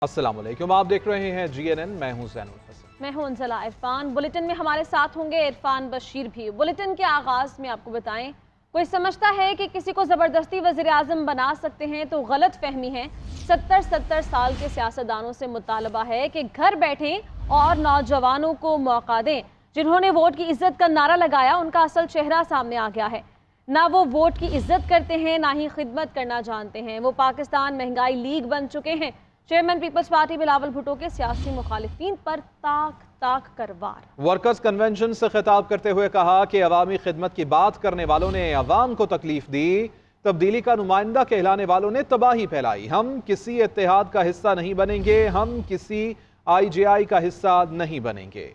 السلام علیکم، آپ دیکھ رہے ہیں GNN، میں ہوں زینول حسن۔ میں ہوں انزلہ عرفان۔ بلیٹن میں ہمارے ساتھ ہوں گے عرفان بشیر بھی۔ بلیٹن کے آغاز میں آپ کو بتائیں، کوئی سمجھتا ہے کہ کسی کو زبردستی وزیراعظم بنا سکتے ہیں تو غلط فہمی ہے۔ 70 سال کے سیاستدانوں سے مطالبہ ہے کہ گھر بیٹھیں اور نوجوانوں کو موقع دیں۔ جنہوں نے ووٹ کی عزت کا نعرہ لگایا، ان کا اصل چہرہ سامنے آ گیا ہے۔ نہ وہ ووٹ کی عزت کرتے ہیں، نہ ہی خدمت کرنا جانتے ہیں۔ وہ پاکستان مہنگائی لیگ بن چکے ہیں۔ Chairman Peoples Party Bilawal Bhutto کے سیاسی مخالفین پر تاک کر وار۔ ورکرز کنونشن سے خطاب کرتے ہوئے کہا کہ عوامی خدمت کی بات کرنے والوں نے عوام کو تکلیف دی، تبدیلی کا نمائندہ کہلانے والوں نے تباہی پھیلائی۔ ہم کسی اتحاد کا حصہ نہیں بنیں گے، ہم کسی IGI کا حصہ نہیں بنیں گے۔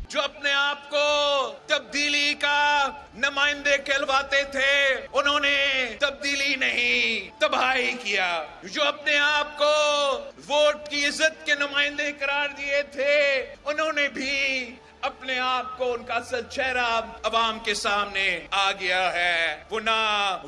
جو اپنے آپ کو تبدیلی کا نمائندے کہلواتے تھے، انہوں نے تبدیلی نہیں، تباہی کیا۔ جو اپنے آپ کو ووٹ کی عزت کے نمائندے قرار دیے تھے، انہوں نے بھی اپنے آپ کو، ان کا اصل چہرہ عوام کے سامنے آ گیا ہے۔ وہ نہ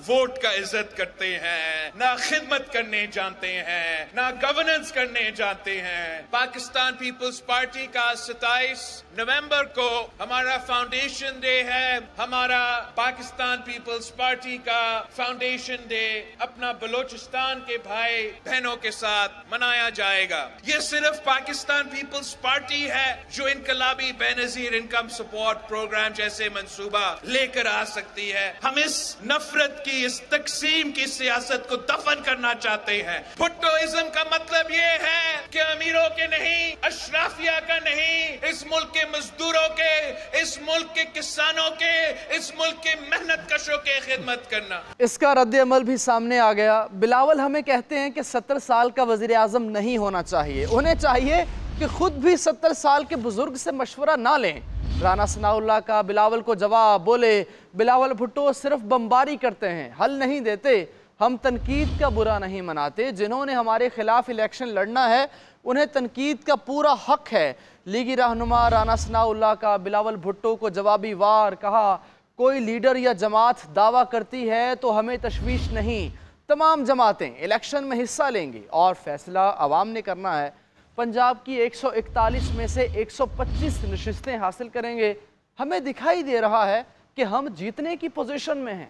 ووٹ کا عزت کرتے ہیں، نہ خدمت کرنے جانتے ہیں، نہ گورننس کرنے جانتے ہیں۔ پاکستان پیپلز پارٹی کا 27 نومبر کو ہمارا فاؤنڈیشن ڈے ہے۔ ہمارا پاکستان پیپلز پارٹی کا فاؤنڈیشن ڈے اپنا بلوچستان کے بھائی بہنوں کے ساتھ منایا جائے گا۔ یہ صرف پاکستان پیپلز پارٹی ہے جو انقلابی بین نظیر انکم سپورٹ پروگرام جیسے منصوبہ لے کر آ سکتی ہے۔ ہم اس نفرت کی، اس تقسیم کی سیاست کو دفن کرنا چاہتے ہیں۔ بھٹوازم کا مطلب یہ ہے کہ امیروں کے نہیں، اشرافیہ کا نہیں، اس ملک کے مزدوروں کے، اس ملک کے کسانوں کے، اس ملک کے محنت کشوں کے خدمت کرنا۔ اس کا رد عمل بھی سامنے آ گیا۔ بلاول ہمیں کہتے ہیں کہ 70 سال کا وزیر اعظم نہیں ہونا چاہیے، انہیں چاہیے کہ خود بھی 70 سال کے بزرگ سے مشورہ نہ لیں۔ رانا ثناءاللہ کا بلاول کو جواب، بولے بلاول بھٹو صرف بمباری کرتے ہیں، حل نہیں دیتے۔ ہم تنقید کا برا نہیں مناتے، جنہوں نے ہمارے خلاف الیکشن لڑنا ہے انہیں تنقید کا پورا حق ہے۔ لیگی رہنما رانا ثناءاللہ کا بلاول بھٹو کو جوابی وار، کہا کوئی لیڈر یا جماعت دعویٰ کرتی ہے تو ہمیں تشویش نہیں، تمام جماعتیں الیکشن میں حصہ لیں گی اور فیصلہ عوام نے کرنا ہے۔ پنجاب کی 141 میں سے 125 نشستیں حاصل کریں گے۔ ہمیں دکھائی دے رہا ہے کہ ہم جیتنے کی پوزیشن میں ہیں۔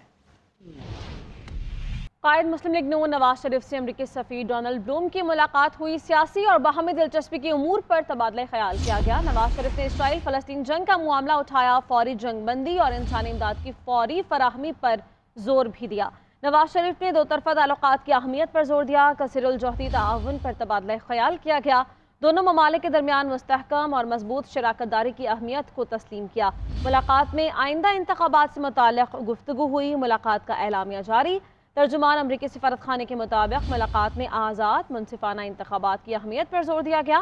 قائد مسلم لیگ نون نواز شریف سے امریکی سفیر ڈونلڈ بلوم کی ملاقات ہوئی۔ سیاسی اور باہمی دلچسپی کے امور پر تبادلہ خیال کیا گیا۔ نواز شریف نے اسرائیل فلسطین جنگ کا معاملہ اٹھایا، فوری جنگ بندی اور انسانی امداد کی فوری فراہمی پر زور بھی دیا۔ نواز شریف نے دو طرفہ تعلقات کی اہمیت پر زور دیا، کثیر الجہتی تعاون پر تبادلہ خیال کیا گیا۔ دونوں ممالک کے درمیان مستحکم اور مضبوط شراکت داری کی اہمیت کو تسلیم کیا۔ ملاقات میں آئندہ انتخابات سے متعلق گفتگو ہوئی۔ ملاقات کا اعلامیہ جاری۔ ترجمان امریکی سفارت خانے کے مطابق ملاقات میں آزاد منصفانہ انتخابات کی اہمیت پر زور دیا گیا۔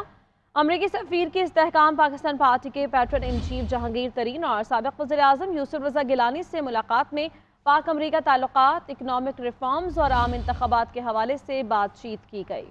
امریکی سفیر کی استحکام پاکستان پارٹی کے پیٹرن ان چیف جہانگیر ترین اور سابق وزیر اعظم یوسف رضا گیلانی سے ملاقات میں پاک امریکہ تعلقات، اکنامک ریفارمز اور عام انتخابات کے حوالے سے بات چیت کی گئی۔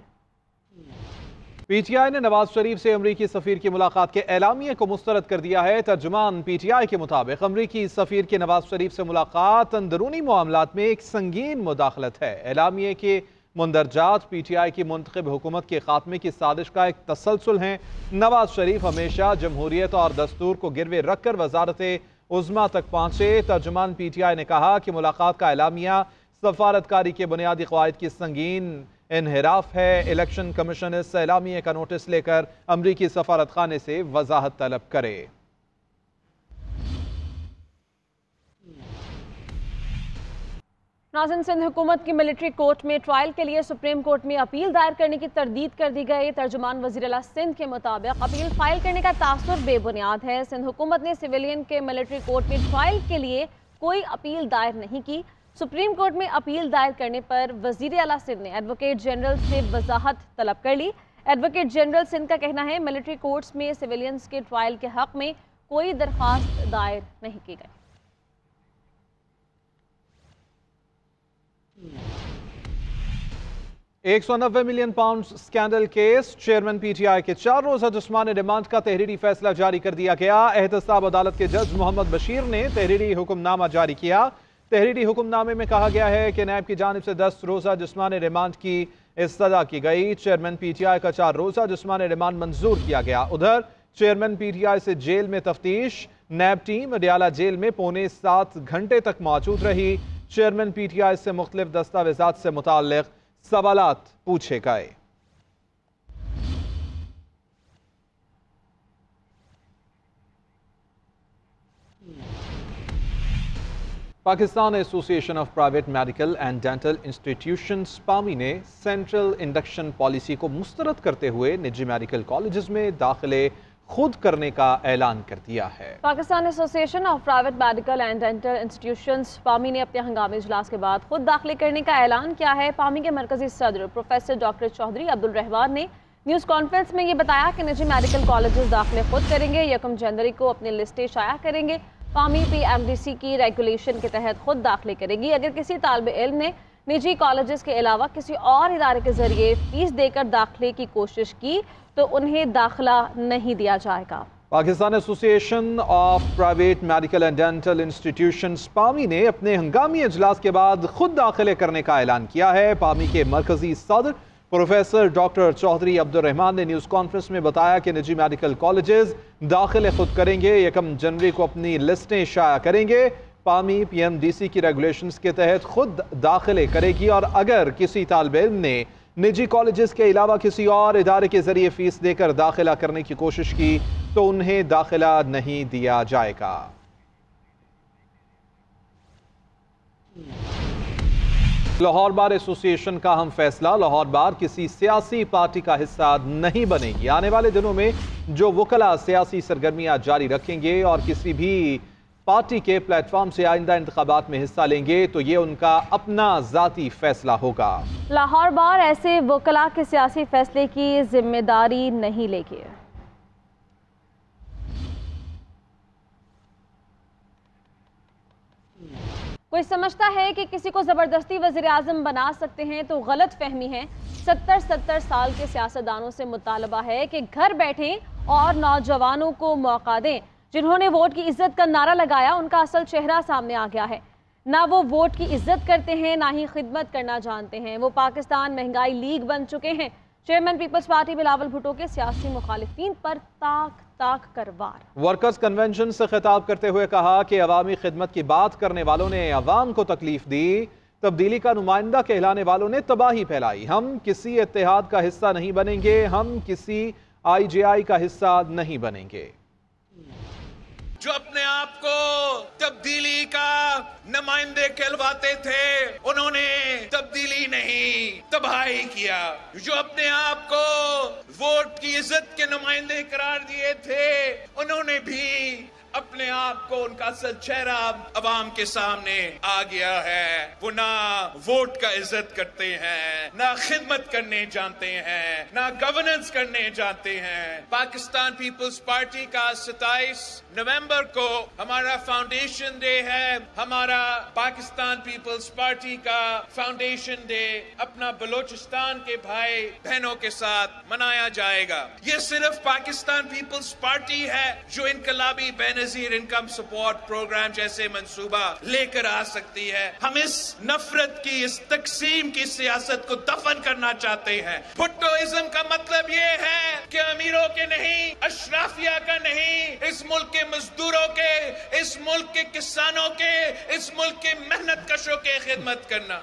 PTI نے نواز شریف سے امریکی سفیر کی ملاقات کے اعلامیے کو مسترد کر دیا ہے۔ ترجمان PTI کے مطابق امریکی سفیر کی نواز شریف سے ملاقات اندرونی معاملات میں ایک سنگین مداخلت ہے۔ اعلامیے کے مندرجات PTI کی منتخب حکومت کے خاتمے کی سازش کا ایک تسلسل ہیں۔ نواز شریف ہمیشہ جمہوریت اور دستور کو گروے رکھ کر وزارت عظمیٰ تک پہنچے۔ ترجمان PTI نے کہا کہ ملاقات کا اعلامیہ سفارتکاری کے بنیادی قواعد کی سنگین انحراف ہے۔ الیکشن کمیشن اس اعلامیے کا نوٹس لے کر امریکی سفارت خانے سے وضاحت طلب کرے۔ ناظرین، سندھ حکومت کی ملٹری کورٹ میں ٹرائل کے لیے سپریم کورٹ میں اپیل دائر کرنے کی تردید کر دی گئی۔ ترجمان وزیر اعلیٰ سندھ کے مطابق اپیل فائل کرنے کا تاثر بے بنیاد ہے۔ سندھ حکومت نے سویلین کے ملٹری کورٹ میں ٹرائل کے لیے کوئی اپیل دائر نہیں کی۔ سپریم کورٹ میں اپیل دائر کرنے پر وزیر اعلیٰ سندھ نے ایڈوکیٹ جنرل سے وضاحت طلب کر لی۔ ایڈوکیٹ جنرل سندھ کا کہنا ہے ملٹری کورٹس میں سویلینز کے ٹرائل کے حق میں کوئی درخواست دائر نہیں کی گئی۔ 190 million pound scandal case, chairman PTI کے 4 روزہ جسمانی ریمانڈ کا تحریری فیصلہ جاری کر دیا گیا۔ احتساب عدالت کے جج محمد بشیر نے تحریری حکم نامہ جاری کیا۔ تحریری حکم نامے میں کہا گیا ہے کہ نیب کی جانب سے 10 روزہ جسمانی ریمانڈ کی استدعا کی گئی۔ چیئرمین پی ٹی آئی کا 4 روزہ جسمانی ریمانڈ منظور کیا گیا۔ ادھر چیئرمین پی ٹی آئی سے جیل میں تفتیش، نیب ٹیم اڈیالہ جیل میں پونے 7 گھنٹے تک موجود رہی۔ چیئرمین پی ٹی آئی سے مختلف دستاویزات سے متعلق سوالات پوچھے گئے۔ Pakistan association of private medical and dental institutions PAMI نے سینٹرل انڈکشن پالیسی کو مسترد کرتے ہوئے نجی میڈیکل کالجز میں داخلے خود کرنے کا اعلان کر دیا ہے۔ Pakistan association of private medical and dental institutions PAMI نے اپنے ہنگامی اجلاس کے بعد خود داخلے کرنے کا اعلان کیا ہے۔ پامی کے مرکزی صدر پروفیسر ڈاکٹر چودھری عبدالرحمان نے نیوز کانفرنس میں یہ بتایا کہ نجی میڈیکل کالجز داخلے خود کریں گے، 1 جنوری کو اپنی لسٹیں شائع کریں گے۔ پامی پی ایم ڈی سی کی ریگولیشن کے تحت خود داخلے کرے گی۔ اگر کسی طالب علم نے نجی کالجز کے علاوہ کسی اور ادارے کے ذریعے فیس دے کر داخلے کی کوشش کی تو انہیں داخلہ نہیں دیا جائے گا۔ Pakistan association of private medical and dental institutions PAMI نے اپنے ہنگامی اجلاس کے بعد خود داخلے کرنے کا اعلان کیا ہے۔ پامی کے مرکزی صدر پروفیسر ڈاکٹر چودھری عبدالرحمان نے نیوز کانفرنس میں بتایا کہ نجی میڈیکل کالجز داخلے خود کریں گے، 1 جنوری کو اپنی لسٹیں شائع کریں گے۔ پامی پی ایم ڈی سی کی ریگولیشنز کے تحت خود داخلے کرے گی اور اگر کسی طالب علم نے نجی کالجز کے علاوہ کسی اور ادارے کے ذریعے فیس دے کر داخلہ کرنے کی کوشش کی تو انہیں داخلہ نہیں دیا جائے گا۔ لاہور بار ایسوسی ایشن کا اہم فیصلہ، لاہور بار کسی سیاسی پارٹی کا حصہ نہیں بنے گی۔ آنے والے دنوں میں جو وکلاء سیاسی سرگرمیاں جاری رکھیں گے اور کسی بھی پارٹی کے پلیٹ فارم سے آئندہ انتخابات میں حصہ لیں گے تو یہ ان کا اپنا ذاتی فیصلہ ہوگا۔ لاہور بار ایسے وکلاء کے سیاسی فیصلے کی ذمہ داری نہیں لے گی۔ کوئی سمجھتا ہے کہ کسی کو زبردستی وزیر اعظم بنا سکتے ہیں تو غلط فہمی ہے۔ 70 سال کے سیاستدانوں سے مطالبہ ہے کہ گھر بیٹھیں اور نوجوانوں کو موقع دیں۔ جنہوں نے ووٹ کی عزت کا نعرہ لگایا ان کا اصل چہرہ سامنے آ گیا ہے۔ نہ وہ ووٹ کی عزت کرتے ہیں نہ ہی خدمت کرنا جانتے ہیں۔ وہ پاکستان مہنگائی لیگ بن چکے ہیں۔ Chairman Peoples Party Bilawal Bhutto کے سیاسی مخالفین پر تاک کر وار۔ ورکرز کنونشن سے خطاب کرتے ہوئے کہا کہ عوامی خدمت کی بات کرنے والوں نے عوام کو تکلیف دی، تبدیلی کا نمائندہ کہلانے والوں نے تباہی پھیلائی۔ ہم کسی اتحاد کا حصہ نہیں بنیں گے، ہم کسی آئی جے آئی کا حصہ نہیں بنیں گے۔ جو اپنے آپ کو تبدیلی کا نمائندے کہلواتے تھے انہوں نے تبدیلی نہیں تباہی کیا۔ جو اپنے آپ کو ووٹ کی عزت کے نمائندے قرار دیے تھے انہوں نے بھی اپنے آپ کو ان کا اصل چہرہ عوام کے سامنے آ گیا ہے۔ وہ نہ ووٹ کا عزت کرتے ہیں، نہ خدمت کرنے جانتے ہیں، نہ گورننس کرنے جانتے ہیں۔ پاکستان پیپلز پارٹی کا 27 نومبر کو ہمارا فاؤنڈیشن ڈے ہے۔ ہمارا پاکستان پیپلز پارٹی کا فاؤنڈیشن ڈے اپنا بلوچستان کے بھائی بہنوں کے ساتھ منایا جائے گا۔ یہ صرف پاکستان پیپلز پارٹی ہے جو انقلابی بین نظیر انکم سپورٹ پروگرام جیسے منصوبہ لے کر آ سکتی ہے۔ ہم اس نفرت کی، اس تقسیم کی سیاست کو دفن کرنا چاہتے ہیں۔ بھٹوازم کا مطلب یہ ہے کہ امیروں کے نہیں، اشرافیہ کا نہیں، اس ملک کے مزدوروں کے، اس ملک کے کسانوں کے، اس ملک کے محنت کشوں کے خدمت کرنا۔